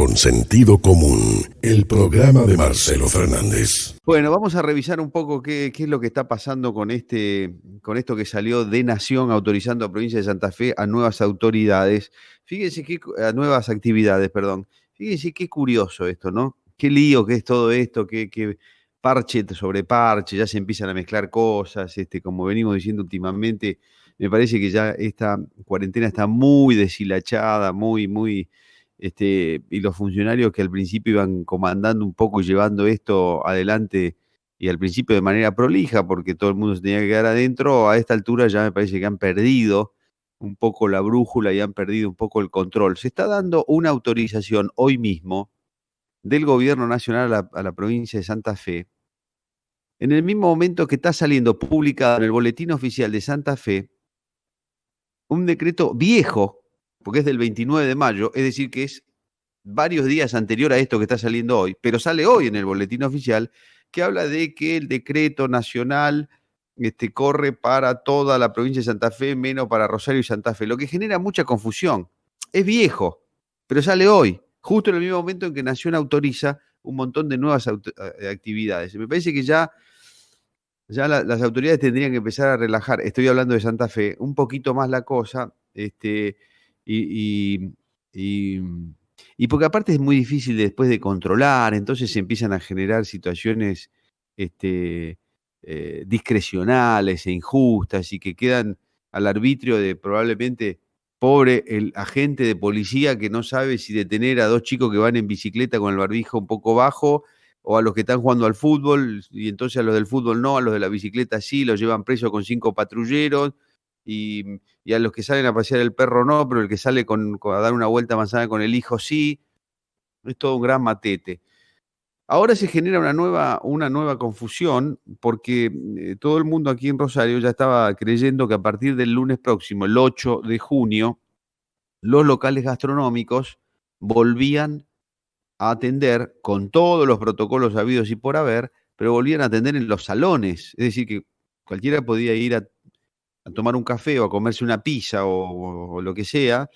con sentido común, el programa de Marcelo Fernández. Bueno, vamos a revisar un poco qué es lo que está pasando con esto que salió de Nación autorizando a Provincia de Santa Fe a nuevas autoridades. Fíjense a nuevas actividades, perdón. Fíjense qué curioso esto, ¿no? Qué lío que es todo esto, qué parche sobre parche, ya se empiezan a mezclar cosas, como venimos diciendo últimamente, me parece que ya esta cuarentena está muy deshilachada, y los funcionarios que al principio iban comandando un poco y llevando esto adelante, y al principio de manera prolija, porque todo el mundo se tenía que quedar adentro, a esta altura ya me parece que han perdido un poco la brújula y han perdido un poco el control. Se está dando una autorización hoy mismo del gobierno nacional a la provincia de Santa Fe, en el mismo momento que está saliendo publicado en el Boletín Oficial de Santa Fe un decreto viejo, porque es del 29 de mayo, es decir, que es varios días anterior a esto que está saliendo hoy, pero sale hoy en el Boletín Oficial, que habla de que el decreto nacional corre para toda la provincia de Santa Fe, menos para Rosario y Santa Fe, lo que genera mucha confusión. Es viejo, pero sale hoy, justo en el mismo momento en que Nación autoriza un montón de nuevas actividades. Me parece que las autoridades tendrían que empezar a relajar, estoy hablando de Santa Fe, un poquito más la cosa, y, y, y, y porque aparte es muy difícil después de controlar, entonces se empiezan a generar situaciones discrecionales e injustas y que quedan al arbitrio de probablemente pobre el agente de policía que no sabe si detener a dos chicos que van en bicicleta con el barbijo un poco bajo o a los que están jugando al fútbol, y entonces a los del fútbol no, a los de la bicicleta sí, los llevan presos con 5 patrulleros, y a los que salen a pasear el perro no, pero el que sale a dar una vuelta manzana con el hijo sí. Es todo un gran matete. Ahora se genera una nueva confusión porque todo el mundo aquí en Rosario ya estaba creyendo que a partir del lunes próximo, el 8 de junio, los locales gastronómicos volvían a atender con todos los protocolos habidos y por haber, pero volvían a atender en los salones. Es decir, que cualquiera podía ir a tomar un café o a comerse una pizza o lo que sea,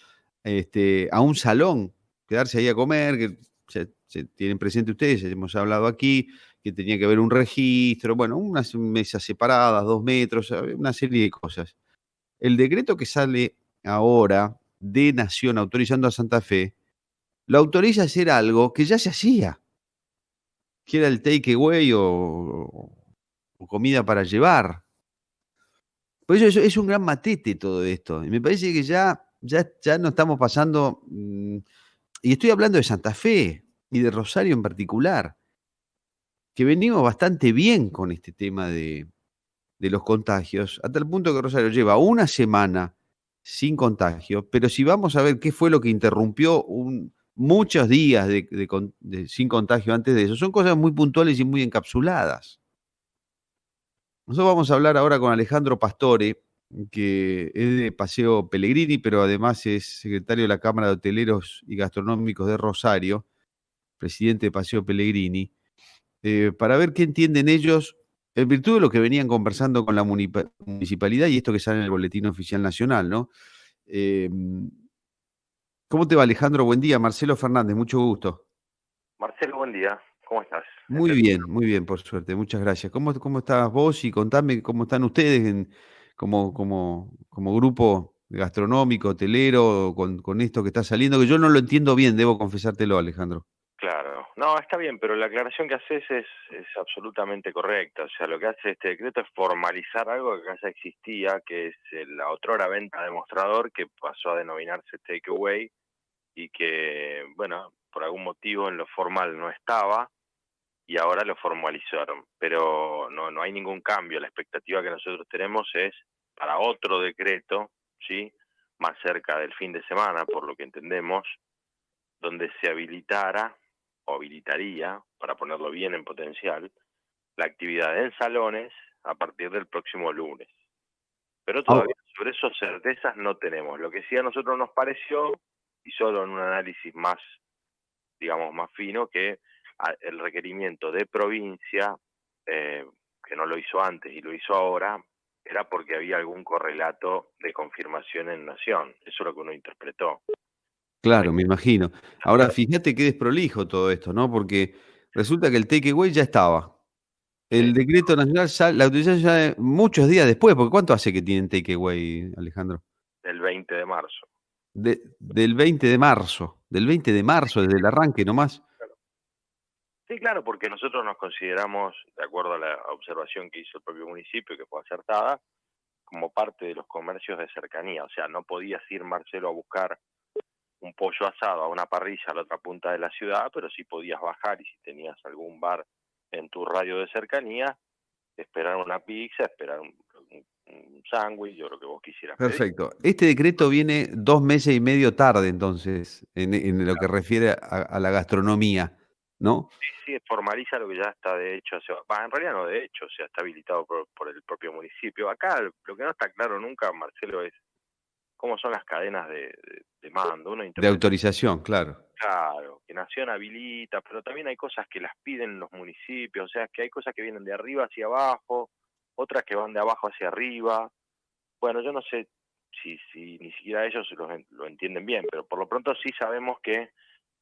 a un salón, quedarse ahí a comer, que se tienen presente ustedes, hemos hablado aquí, que tenía que haber un registro, bueno, unas mesas separadas, 2 metros, una serie de cosas. El decreto que sale ahora de Nación autorizando a Santa Fe, lo autoriza a hacer algo que ya se hacía, que era el takeaway o comida para llevar. Por eso es un gran matete todo esto. Y me parece que ya no estamos pasando, y estoy hablando de Santa Fe y de Rosario en particular, que venimos bastante bien con este tema de los contagios, hasta el punto que Rosario lleva una semana sin contagio, pero si vamos a ver qué fue lo que interrumpió muchos días sin contagio antes de eso, son cosas muy puntuales y muy encapsuladas. Nosotros vamos a hablar ahora con Alejandro Pastore, que es de Paseo Pellegrini, pero además es secretario de la Cámara de Hoteleros y Gastronómicos de Rosario, presidente de Paseo Pellegrini, para ver qué entienden ellos en virtud de lo que venían conversando con la municipalidad y esto que sale en el Boletín Oficial Nacional, ¿no? Eh, ¿Cómo te va, Alejandro? Buen día. Marcelo Fernández, mucho gusto. Marcelo, buen día. ¿Cómo estás? Muy bien, por suerte. Muchas gracias. ¿Cómo estás vos? Y contame cómo están ustedes como grupo gastronómico, hotelero, con esto que está saliendo, que yo no lo entiendo bien, debo confesártelo, Alejandro. Claro. No, está bien, pero la aclaración que haces es absolutamente correcta. O sea, lo que hace este decreto es formalizar algo que ya existía, que es la otrora venta de mostrador, que pasó a denominarse takeaway y que, bueno, por algún motivo en lo formal no estaba y ahora lo formalizaron. Pero no hay ningún cambio. La expectativa que nosotros tenemos es para otro decreto, ¿sí? Más cerca del fin de semana, por lo que entendemos, donde se habilitara o habilitaría, para ponerlo bien en potencial, la actividad en salones a partir del próximo lunes. Pero todavía sobre eso certezas no tenemos. Lo que sí a nosotros nos pareció, y solo en un análisis más, digamos, más fino, que el requerimiento de provincia, que no lo hizo antes y lo hizo ahora, era porque había algún correlato de confirmación en Nación. Eso es lo que uno interpretó. Claro, me imagino. Ahora, fíjate qué desprolijo todo esto, ¿no? Porque resulta que el takeaway ya estaba. Sí, El decreto nacional ya la utilización ya muchos días después, porque ¿cuánto hace que tienen takeaway, Alejandro? el 20 de marzo. Del 20 de marzo, desde el arranque nomás. Claro. Sí, claro, porque nosotros nos consideramos, de acuerdo a la observación que hizo el propio municipio, que fue acertada, como parte de los comercios de cercanía. O sea, no podías ir, Marcelo, a buscar un pollo asado a una parrilla a la otra punta de la ciudad, pero sí podías bajar y si tenías algún bar en tu radio de cercanía, esperar una pizza, esperar un sándwich o lo que vos quisieras pedir. Perfecto. Este decreto viene 2 meses y medio tarde, entonces, en lo que refiere a la gastronomía, ¿no? Sí, formaliza lo que ya está de hecho, en realidad no de hecho, o sea, está habilitado por el propio municipio. Acá lo que no está claro nunca, Marcelo, es cómo son las cadenas de mando. Uno De interpreta, autorización, claro. claro, que Nación habilita, pero también hay cosas que las piden los municipios, o sea, que hay cosas que vienen de arriba hacia abajo, otras que van de abajo hacia arriba. Bueno, yo no sé si ni siquiera ellos lo entienden bien, pero por lo pronto sí sabemos que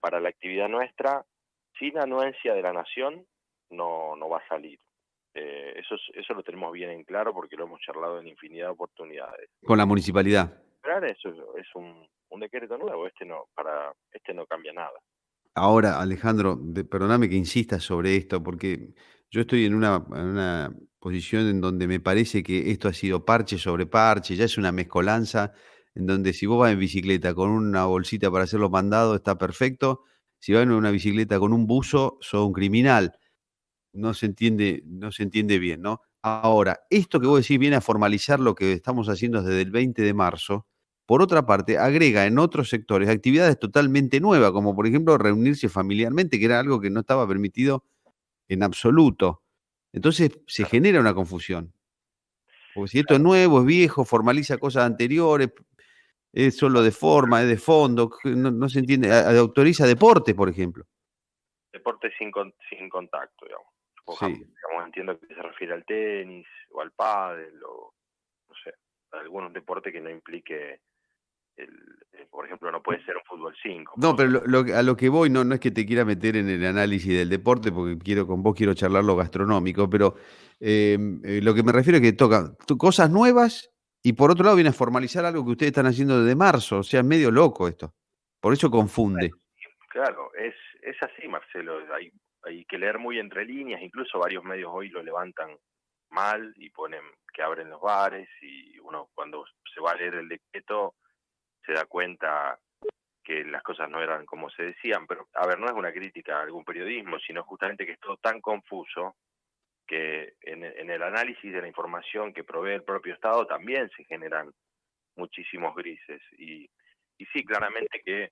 para la actividad nuestra, sin anuencia de la Nación, no va a salir. Eso lo tenemos bien en claro porque lo hemos charlado en infinidad de oportunidades. Con la municipalidad. Claro, eso es un decreto nuevo, este no cambia nada. Ahora, Alejandro, perdóname que insista sobre esto, porque yo estoy en una posición en donde me parece que esto ha sido parche sobre parche, ya es una mezcolanza, en donde si vos vas en bicicleta con una bolsita para hacer los mandados, está perfecto. Si vas en una bicicleta con un buzo, sos un criminal. No se entiende bien, ¿no? Ahora, esto que vos decís viene a formalizar lo que estamos haciendo desde el 20 de marzo. Por otra parte, agrega en otros sectores actividades totalmente nuevas, como por ejemplo reunirse familiarmente, que era algo que no estaba permitido en absoluto. Entonces se Claro, genera una confusión. Porque si esto es claro. nuevo, es viejo, formaliza cosas anteriores, es solo de forma, es de fondo, no se entiende, autoriza deporte, por ejemplo. Deporte sin contacto, digamos. Sí. Digamos, entiendo que se refiere al tenis o al pádel o, no sé, algún deporte que no implique por ejemplo, no puede ser un fútbol 5 No, pero a lo que voy no es que te quiera meter en el análisis del deporte, porque con vos quiero charlar lo gastronómico, pero lo que me refiero es que toca cosas nuevas y por otro lado viene a formalizar algo que ustedes están haciendo desde marzo, o sea, es medio loco esto. Por eso confunde. Claro, es así, Marcelo. Hay que leer muy entre líneas, incluso varios medios hoy lo levantan mal y ponen que abren los bares y uno cuando se va a leer el decreto se da cuenta que las cosas no eran como se decían, pero a ver, no es una crítica a algún periodismo, sino justamente que es todo tan confuso que en el análisis de la información que provee el propio Estado también se generan muchísimos grises y sí, claramente que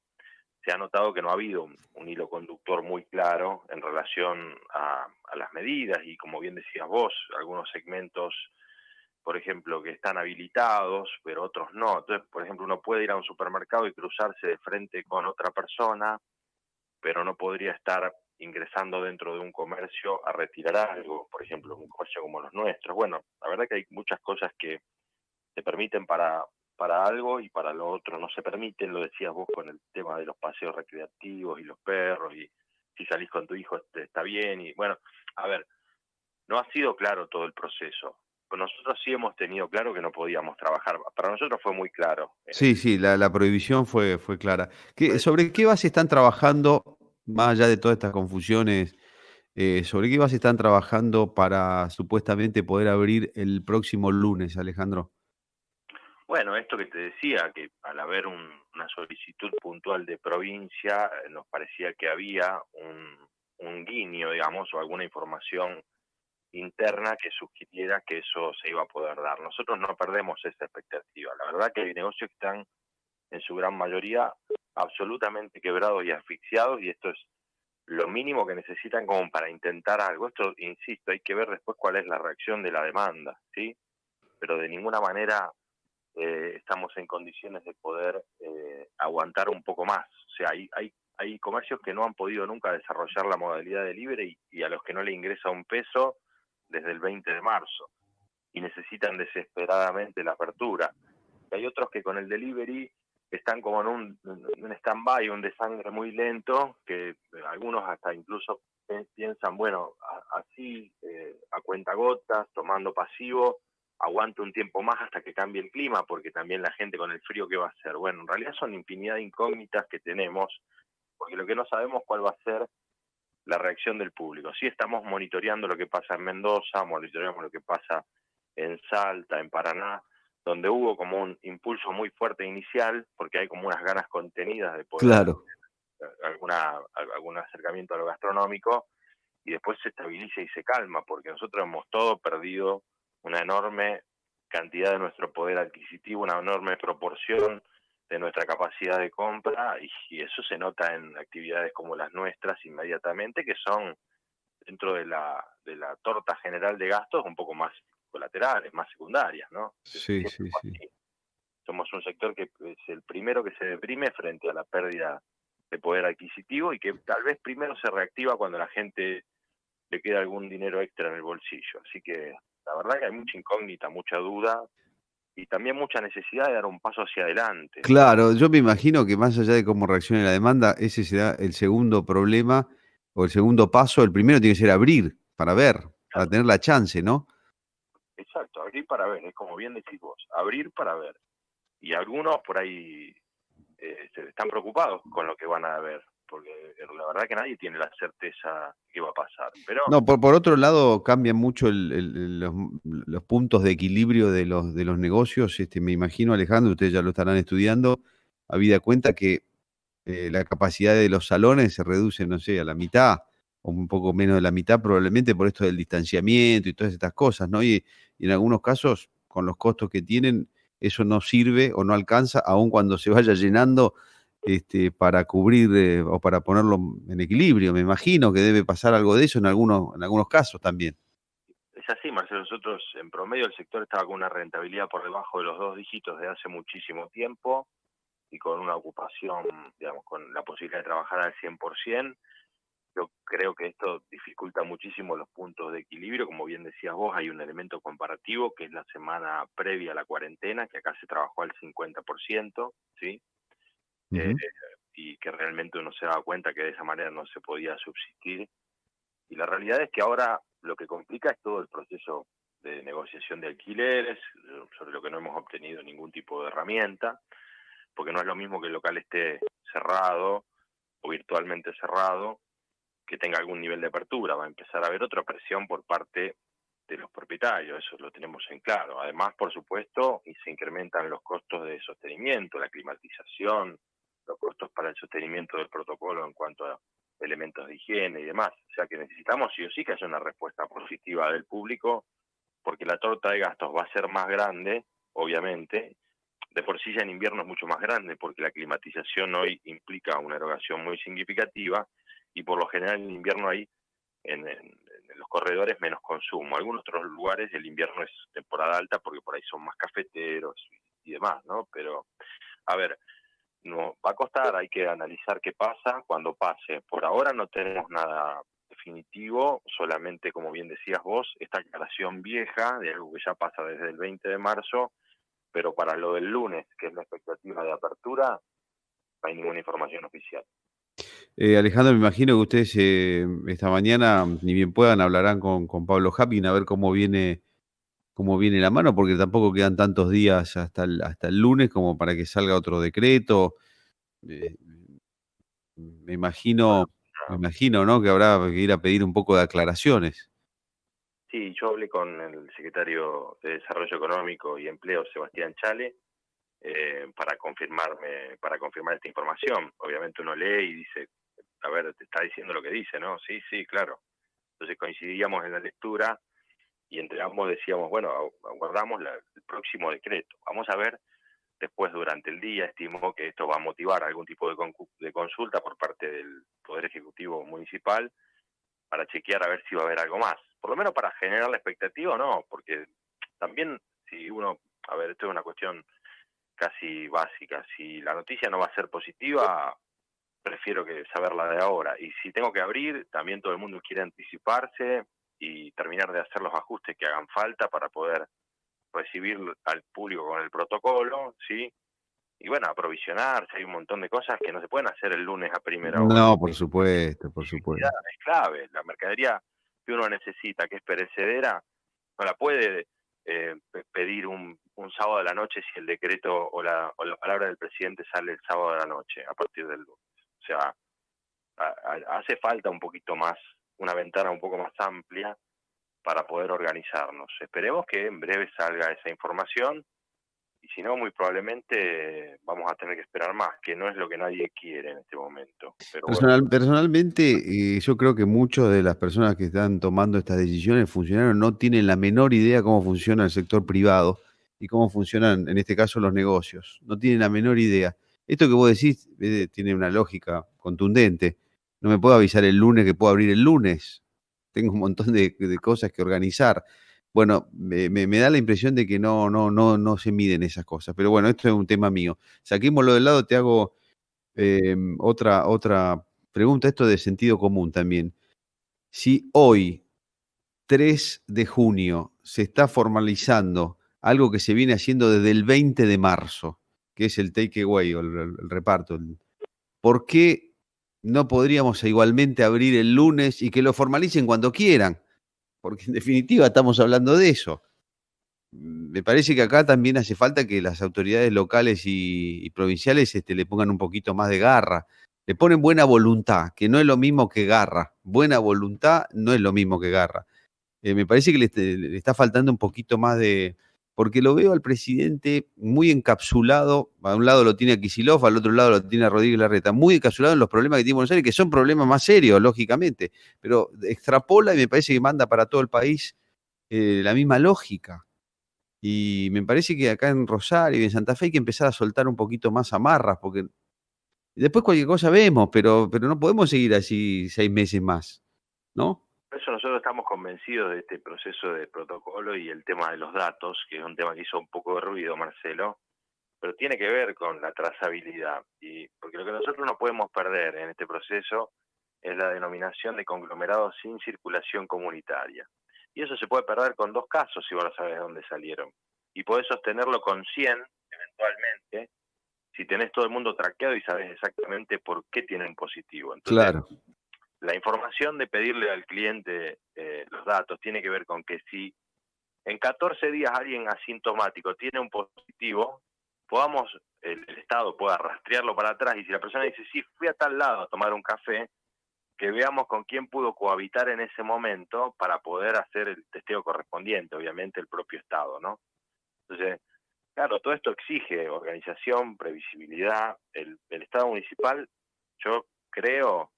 se ha notado que no ha habido un hilo conductor muy claro en relación a las medidas y como bien decías vos, algunos segmentos, por ejemplo, que están habilitados, pero otros no. Entonces, por ejemplo, uno puede ir a un supermercado y cruzarse de frente con otra persona, pero no podría estar ingresando dentro de un comercio a retirar algo, por ejemplo, un comercio como los nuestros. Bueno, la verdad que hay muchas cosas que se permiten para algo y para lo otro no se permiten, lo decías vos con el tema de los paseos recreativos y los perros y si salís con tu hijo está bien y bueno, a ver, no ha sido claro todo el proceso. Nosotros sí hemos tenido claro que no podíamos trabajar. Para nosotros fue muy claro en Sí, ese sí, la prohibición fue clara. sentido. ¿Sobre qué base están trabajando, más allá de todas estas confusiones, sobre qué base están trabajando para supuestamente poder abrir el próximo lunes, Alejandro? Bueno, esto que te decía, que al haber una solicitud puntual de provincia, nos parecía que había un guiño, digamos, o alguna información interna que sugiriera que eso se iba a poder dar. Nosotros no perdemos esa expectativa. La verdad que hay negocios que están en su gran mayoría absolutamente quebrados y asfixiados y esto es lo mínimo que necesitan como para intentar algo. Esto, insisto, hay que ver después cuál es la reacción de la demanda, ¿sí? Pero de ninguna manera estamos en condiciones de poder aguantar un poco más. O sea, hay comercios que no han podido nunca desarrollar la modalidad de libre y a los que no le ingresa un peso desde el 20 de marzo y necesitan desesperadamente la apertura. Y hay otros que con el delivery están como en un stand-by, un desangre muy lento, que algunos hasta incluso piensan, bueno, así, a cuentagotas, tomando pasivo, aguanto un tiempo más hasta que cambie el clima, porque también la gente con el frío, ¿qué va a hacer? Bueno, en realidad son infinidad de incógnitas que tenemos, porque lo que no sabemos cuál va a ser la reacción del público. Sí estamos monitoreando lo que pasa en Mendoza, monitoreamos lo que pasa en Salta, en Paraná, donde hubo como un impulso muy fuerte inicial, porque hay como unas ganas contenidas de poder Claro, algún acercamiento a lo gastronómico, y después se estabiliza y se calma, porque nosotros hemos todo perdido una enorme cantidad de nuestro poder adquisitivo, una enorme proporción de nuestra capacidad de compra, y eso se nota en actividades como las nuestras inmediatamente, que son dentro de la torta general de gastos un poco más colaterales, más secundarias, ¿no? sí, Siempre sí, fue sí. así. Somos un sector que es el primero que se deprime frente a la pérdida de poder adquisitivo, y que tal vez primero se reactiva cuando la gente le queda algún dinero extra en el bolsillo. Así que la verdad que hay mucha incógnita, mucha duda, y también mucha necesidad de dar un paso hacia adelante. Claro, yo me imagino que más allá de cómo reaccione la demanda, ese será el segundo problema o el segundo paso. El primero tiene que ser abrir para ver, para Claro, tener la chance, ¿no? exacto, abrir para ver, es como bien decís vos, abrir para ver. Y algunos por ahí están preocupados con lo que van a ver, porque la verdad que nadie tiene la certeza que va a pasar. Pero No, por otro lado, cambian mucho los puntos de equilibrio de los negocios. Me imagino, Alejandro, ustedes ya lo estarán estudiando, habida cuenta que la capacidad de los salones se reduce, no sé, a la mitad, o un poco menos de la mitad, probablemente por esto del distanciamiento y todas estas cosas, ¿no? Y en algunos casos, con los costos que tienen, eso no sirve o no alcanza, aun cuando se vaya llenando, para cubrir o para ponerlo en equilibrio. Me imagino que debe pasar algo de eso en algunos casos también. es así, Marcelo, nosotros en promedio el sector estaba con una rentabilidad por debajo de los 2 dígitos de hace muchísimo tiempo, y con una ocupación, digamos, con la posibilidad de trabajar al 100%. Yo creo que esto dificulta muchísimo los puntos de equilibrio. Como bien decías vos, hay un elemento comparativo que es la semana previa a la cuarentena, que acá se trabajó al 50%, ¿sí? Eh, Ujú. y que realmente uno se daba cuenta que de esa manera no se podía subsistir. Y la realidad es que ahora lo que complica es todo el proceso de negociación de alquileres, sobre lo que no hemos obtenido ningún tipo de herramienta, porque no es lo mismo que el local esté cerrado o virtualmente cerrado, que tenga algún nivel de apertura. Va a empezar a haber otra presión por parte de los propietarios, eso lo tenemos en claro. Además, por supuesto, y se incrementan los costos de sostenimiento, la climatización, los costos para el sostenimiento del protocolo en cuanto a elementos de higiene y demás. O sea que necesitamos sí o sí que haya una respuesta positiva del público, porque la torta de gastos va a ser más grande, obviamente. De por sí ya en invierno es mucho más grande, porque la climatización hoy implica una erogación muy significativa, y por lo general en invierno hay en los corredores menos consumo. Algunos otros lugares el invierno es temporada alta porque por ahí son más cafeteros y demás, ¿no? Pero, a ver, no va a costar, hay que analizar qué pasa cuando pase. Por ahora no tenemos nada definitivo, solamente, como bien decías vos, esta aclaración vieja de algo que ya pasa desde el 20 de marzo, pero para lo del lunes, que es la expectativa de apertura, no hay ninguna información oficial. Alejandro, me imagino que ustedes esta mañana, ni bien puedan, hablarán con Pablo Hapkin a ver cómo viene la mano, porque tampoco quedan tantos días hasta el lunes como para que salga otro decreto. Eh, me Bueno, imagino, me imagino, ¿no? Que habrá que ir a pedir un poco de aclaraciones. sí, yo hablé con el secretario de Desarrollo Económico y Empleo, Sebastián Chale, para confirmar esta información. Obviamente uno lee y dice, a ver, te está diciendo lo que dice, ¿no? Sí, sí, claro. Entonces coincidíamos en la lectura, y entre ambos decíamos, bueno, aguardamos el próximo decreto. Vamos a ver, después durante el día estimó que esto va a motivar algún tipo de consulta por parte del Poder Ejecutivo Municipal, para chequear a ver si va a haber algo más. Por lo menos para generar la expectativa o no, porque también si uno, a ver, esto es una cuestión casi básica, si la noticia no va a ser positiva, prefiero que saberla de ahora. Y si tengo que abrir, también todo el mundo quiere anticiparse y terminar de hacer los ajustes que hagan falta para poder recibir al público con el protocolo, ¿sí? y bueno, aprovisionarse, hay un montón de cosas que no se pueden hacer el lunes a primera hora. No, por supuesto, por Visibilidad supuesto. es clave, la mercadería que uno necesita, que es perecedera, no la puede pedir un sábado de la noche si el decreto o la palabra del presidente sale el sábado de la noche, a partir del lunes. O sea, hace falta un poquito más, una ventana un poco más amplia para poder organizarnos. Esperemos que en breve salga esa información y si no, muy probablemente vamos a tener que esperar más, que no es lo que nadie quiere en este momento. Pero bueno, Personalmente, yo creo que muchas de las personas que están tomando estas decisiones, funcionarios, no tienen la menor idea cómo funciona el sector privado y cómo funcionan, en este caso, los negocios. No tienen la menor idea. Esto que vos decís tiene una lógica contundente. No me puedo avisar el lunes que puedo abrir el lunes. Tengo un montón de cosas que organizar. Bueno, me da la impresión de que no se miden esas cosas. Pero bueno, esto es un tema mío. Saquémoslo del lado, te hago otra pregunta, esto de sentido común también. Si hoy, 3 de junio, se está formalizando algo que se viene haciendo desde el 20 de marzo, que es el takeaway o el reparto, ¿por qué no podríamos igualmente abrir el lunes y que lo formalicen cuando quieran? Porque en definitiva estamos hablando de eso. Me parece que acá también hace falta que las autoridades locales y provinciales le pongan un poquito más de garra. Le ponen buena voluntad, que no es lo mismo que garra. Buena voluntad no es lo mismo que garra. Me parece que le está faltando un poquito más de... Porque lo veo al presidente muy encapsulado. A un lado lo tiene a Kicillof, al otro lado lo tiene a Rodríguez Larreta. Muy encapsulado en los problemas que tiene Buenos Aires, que son problemas más serios, lógicamente. Pero extrapola y me parece que manda para todo el país la misma lógica. Y me parece que acá en Rosario y en Santa Fe hay que empezar a soltar un poquito más amarras, porque después cualquier cosa vemos, pero no podemos seguir así 6 meses más, ¿no? por eso nosotros estamos convencidos de este proceso de protocolo y el tema de los datos, que es un tema que hizo un poco de ruido, Marcelo, pero tiene que ver con la trazabilidad. Y porque lo que nosotros no podemos perder en este proceso es la denominación de conglomerados sin circulación comunitaria. Y eso se puede perder con 2 casos, si vos no sabes de dónde salieron. Y podés sostenerlo con 100, eventualmente, si tenés todo el mundo traqueado y sabés exactamente por qué tienen positivo. Entonces, Claro. la información de pedirle al cliente los datos tiene que ver con que si en 14 días alguien asintomático tiene un positivo, el Estado pueda rastrearlo para atrás y si la persona dice, sí, fui a tal lado a tomar un café, que veamos con quién pudo cohabitar en ese momento para poder hacer el testeo correspondiente, obviamente el propio Estado, ¿no? Entonces, claro, todo esto exige organización, previsibilidad. El Estado municipal, yo creo,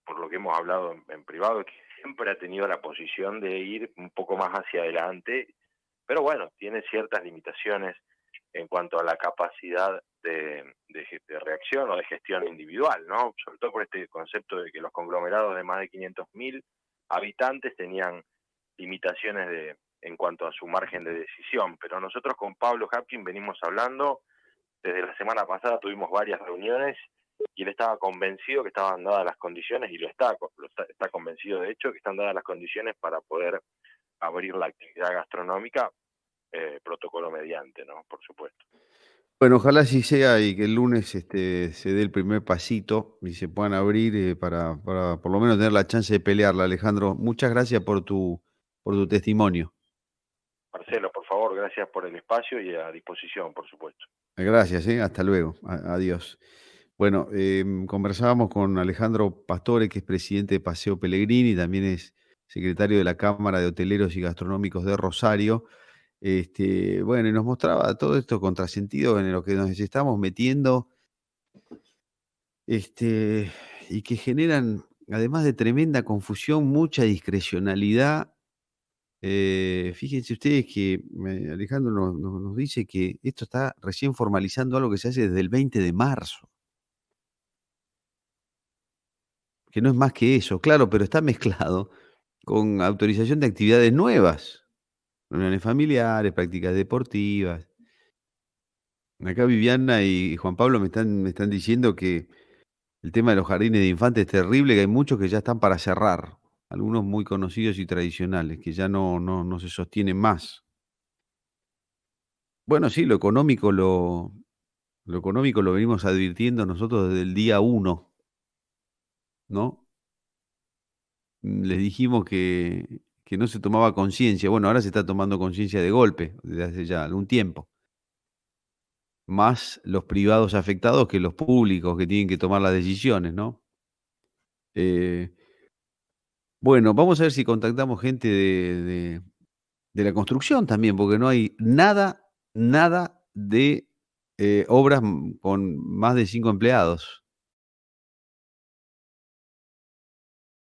por lo que hemos hablado en privado, que siempre ha tenido la posición de ir un poco más hacia adelante, pero bueno, tiene ciertas limitaciones en cuanto a la capacidad de reacción o de gestión individual, ¿no? Sobre todo por este concepto de que los conglomerados de más de 500.000 habitantes tenían limitaciones en cuanto a su margen de decisión, pero nosotros con Pablo Hapkin venimos hablando, desde la semana pasada tuvimos varias reuniones y él estaba convencido que estaban dadas las condiciones, y está convencido de hecho que están dadas las condiciones para poder abrir la actividad gastronómica, protocolo mediante, ¿no? Por supuesto. Bueno, ojalá así sea y que el lunes se dé el primer pasito y se puedan abrir para por lo menos tener la chance de pelearla, Alejandro. Muchas gracias por tu testimonio. Marcelo, por favor, gracias por el espacio y a disposición, por supuesto. Gracias, hasta luego. Adiós. Bueno, conversábamos con Alejandro Pastore, que es presidente de Paseo Pellegrini, también es secretario de la Cámara de Hoteleros y Gastronómicos de Rosario. Bueno, y nos mostraba todo esto contrasentido en lo que nos estamos metiendo, y que generan, además de tremenda confusión, mucha discrecionalidad. Fíjense ustedes que Alejandro nos dice que esto está recién formalizando algo que se hace desde el 20 de marzo. Que no es más que eso, claro, pero está mezclado con autorización de actividades nuevas, reuniones familiares, prácticas deportivas. Acá Viviana y Juan Pablo me están diciendo que el tema de los jardines de infantes es terrible, que hay muchos que ya están para cerrar, algunos muy conocidos y tradicionales, que ya no se sostienen más. Bueno, sí, lo económico Lo económico lo venimos advirtiendo nosotros desde el día 1, ¿no? Les dijimos que no se tomaba conciencia. Bueno, ahora se está tomando conciencia de golpe, desde hace ya algún tiempo. Más los privados afectados que los públicos que tienen que tomar las decisiones, ¿no? Eh, bueno, vamos a ver si contactamos gente de la construcción también, porque no hay nada de obras con más de 5 empleados.